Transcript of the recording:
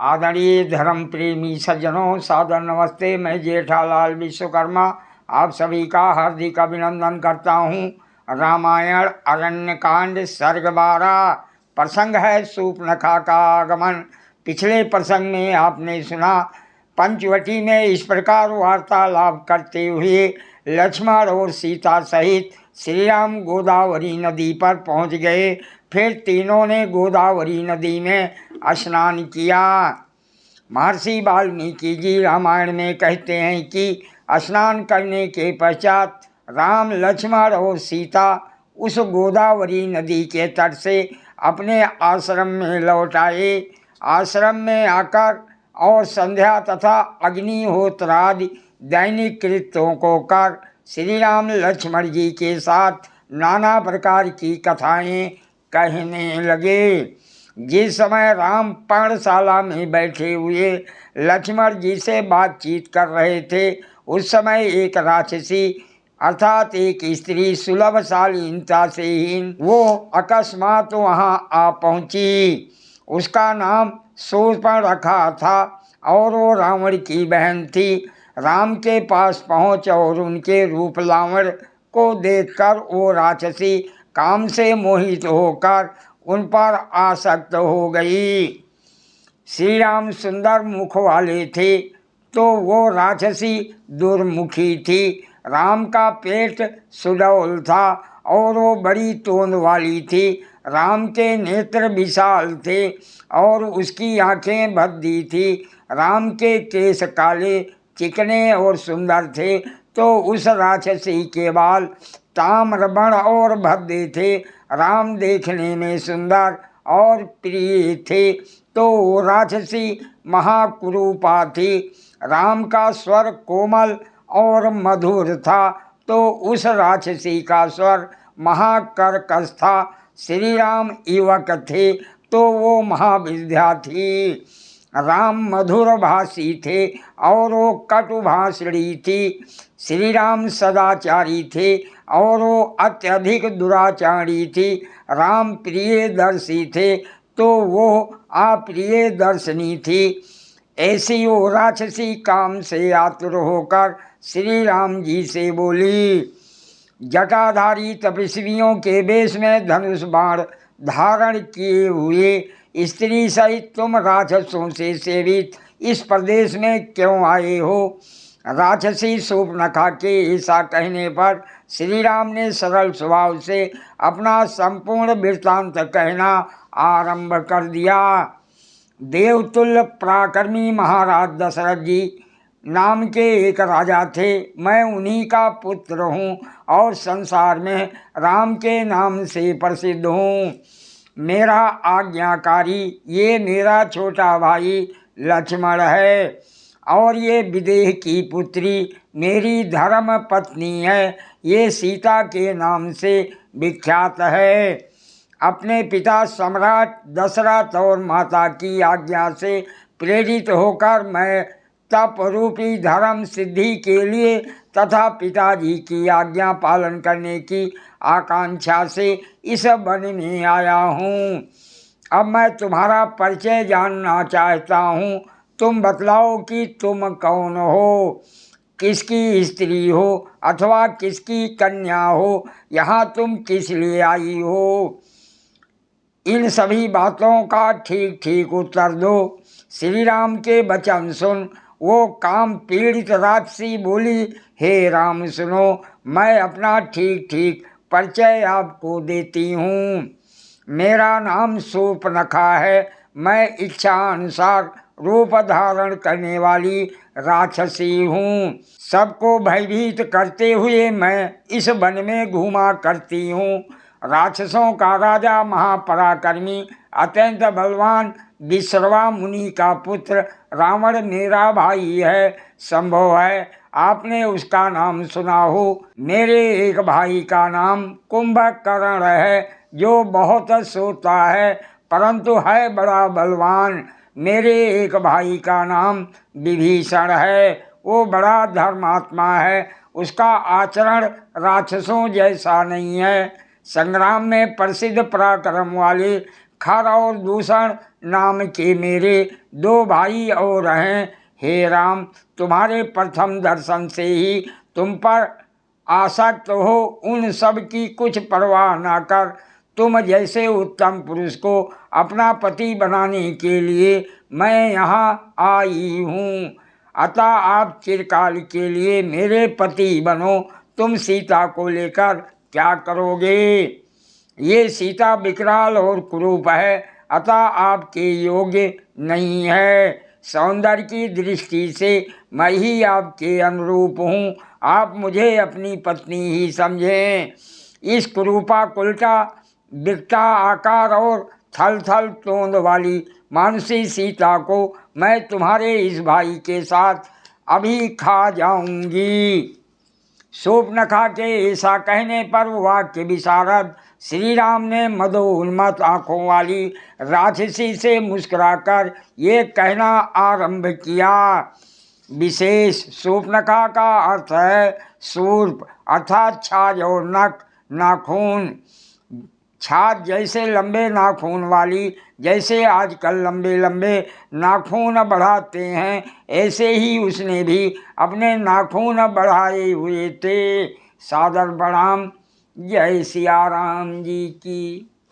आदरणीय धर्म प्रेमी सज्जनों, सादर नमस्ते। मैं जेठालाल विश्वकर्मा आप सभी का हार्दिक अभिनंदन करता हूँ। रामायण अरण्यकांड सर्ग 12 प्रसंग है शूर्पणखा का आगमन। पिछले प्रसंग में आपने सुना पंचवटी में इस प्रकार वार्तालाप करते हुए लक्ष्मण और सीता सहित श्री राम गोदावरी नदी पर पहुँच गए। फिर तीनों ने गोदावरी नदी में स्नान किया। महर्षि वाल्मीकि जी रामायण में कहते हैं कि स्नान करने के पश्चात राम, लक्ष्मण और सीता उस गोदावरी नदी के तट से अपने आश्रम में लौट आए। आश्रम में आकर और संध्या तथा अग्निहोत्र आदि दैनिक कृत्यों को कर श्री राम लक्ष्मण जी के साथ नाना प्रकार की कथाएं कहने लगे। जिस समय राम पर्णशाला में बैठे हुए लक्ष्मण जी से बातचीत कर रहे थे, उस समय एक राक्षसी अर्थात एक स्त्री सुलभ शालीनता से हीन वो अकस्मात वहाँ आ पहुँची। उसका नाम शूर्पणखा था और वो रावण की बहन थी। राम के पास पहुँच और उनके रूप लावण को देखकर वो राक्षसी काम से मोहित होकर उन पर आसक्त हो गई। श्री राम सुंदर मुख वाले थे तो वो राक्षसी दुर्मुखी थी। राम का पेट सुडौल था और वो बड़ी तोंद वाली थी। राम के नेत्र विशाल थे और उसकी आंखें भद्दी थी। राम के केश काले, चिकने और सुंदर थे तो उस राक्षसी के बाल ताम्रवर्ण और भद्दे थे। राम देखने में सुंदर और प्रिय थे तो राक्षसी महाकुरूपा थी। राम का स्वर कोमल और मधुर था तो उस राक्षसी का स्वर महाकर्कश था। श्री राम युवक थे तो वो महाविद्या थी। राम मधुर भाषी थे और वो कटुभाषणी थी। श्री राम सदाचारी थे और वो अत्यधिक दुराचारी थी। राम प्रियदर्शी थे तो वो अप्रियदर्शनी थी। ऐसी वो राक्षसी काम से आतुर होकर श्री राम जी से बोली, जटाधारी तपस्वियों के वेश में धनुष बाण धारण किए हुए स्त्री सहित तुम राक्षसों से सेवित इस प्रदेश में क्यों आए हो? राक्षसी शूर्पणखा के ऐसा कहने पर श्री राम ने सरल स्वभाव से अपना संपूर्ण वृत्तांत कहना आरंभ कर दिया। देवतुल्य पराक्रमी महाराज दशरथ जी नाम के एक राजा थे। मैं उन्हीं का पुत्र हूँ और संसार में राम के नाम से प्रसिद्ध हूँ। मेरा आज्ञाकारी ये मेरा छोटा भाई लक्ष्मण है और ये विदेह की पुत्री मेरी धर्म पत्नी है। ये सीता के नाम से विख्यात है। अपने पिता सम्राट दशरथ और माता की आज्ञा से प्रेरित होकर मैं तप रूपी धर्म सिद्धि के लिए तथा पिताजी की आज्ञा पालन करने की आकांक्षा से इस वन में आया हूँ। अब मैं तुम्हारा परिचय जानना चाहता हूँ। तुम बतलाओ कि तुम कौन हो, किसकी स्त्री हो अथवा किसकी कन्या हो, यहाँ तुम किस लिए आई हो? इन सभी बातों का ठीक ठीक उत्तर दो। श्री राम के वचन सुन वो काम पीड़ित राक्षसी बोली, हे राम सुनो, मैं अपना ठीक ठीक परिचय आपको देती हूँ। मेरा नाम शूर्पणखा है। मैं इच्छा अनुसार रूप धारण करने वाली राक्षसी हूँ। सबको भयभीत करते हुए मैं इस वन में घूमा करती हूँ। राक्षसों का राजा महापराक्रमी अत्यंत बलवान विश्रवा मुनि का पुत्र रावण मेरा भाई है। संभव है आपने उसका नाम सुना हो। मेरे एक भाई का नाम कुंभकर्ण है जो बहुत सोता है परंतु है बड़ा बलवान। मेरे एक भाई का नाम विभीषण है, वो बड़ा धर्मात्मा है। उसका आचरण राक्षसों जैसा नहीं है। संग्राम में प्रसिद्ध पराक्रम वाले खर और दूषण नाम के मेरे 2 भाई और हैं। हे राम, तुम्हारे प्रथम दर्शन से ही तुम पर आसक्त हो उन सब की कुछ परवाह ना कर तुम जैसे उत्तम पुरुष को अपना पति बनाने के लिए मैं यहाँ आई हूँ। अतः आप चिरकाल के लिए मेरे पति बनो। तुम सीता को लेकर क्या करोगे? ये सीता विकराल और कुरूप है, अतः आपके योग्य नहीं है। सौंदर्य की दृष्टि से मैं ही आपके अनुरूप हूँ। आप मुझे अपनी पत्नी ही समझें। इस कुरूपा कुलटा बिकटा आकार और थल थल तोंद वाली मानसी सीता को मैं तुम्हारे इस भाई के साथ अभी खा जाऊंगी। शूर्पणखा के ऐसा कहने पर वाक्य विशारद श्री राम ने मदोन्मत्त आंखों वाली राक्षसी से मुस्कुराकर ये कहना आरंभ किया। विशेष शूर्पणखा का अर्थ है शूर्प अर्थात छाज और नख नाखून। छाछ जैसे लंबे नाखून वाली, जैसे आजकल लंबे लंबे नाखून बढ़ाते हैं, ऐसे ही उसने भी अपने नाखून बढ़ाए हुए थे। सादर प्रणाम। जय सिया राम जी की।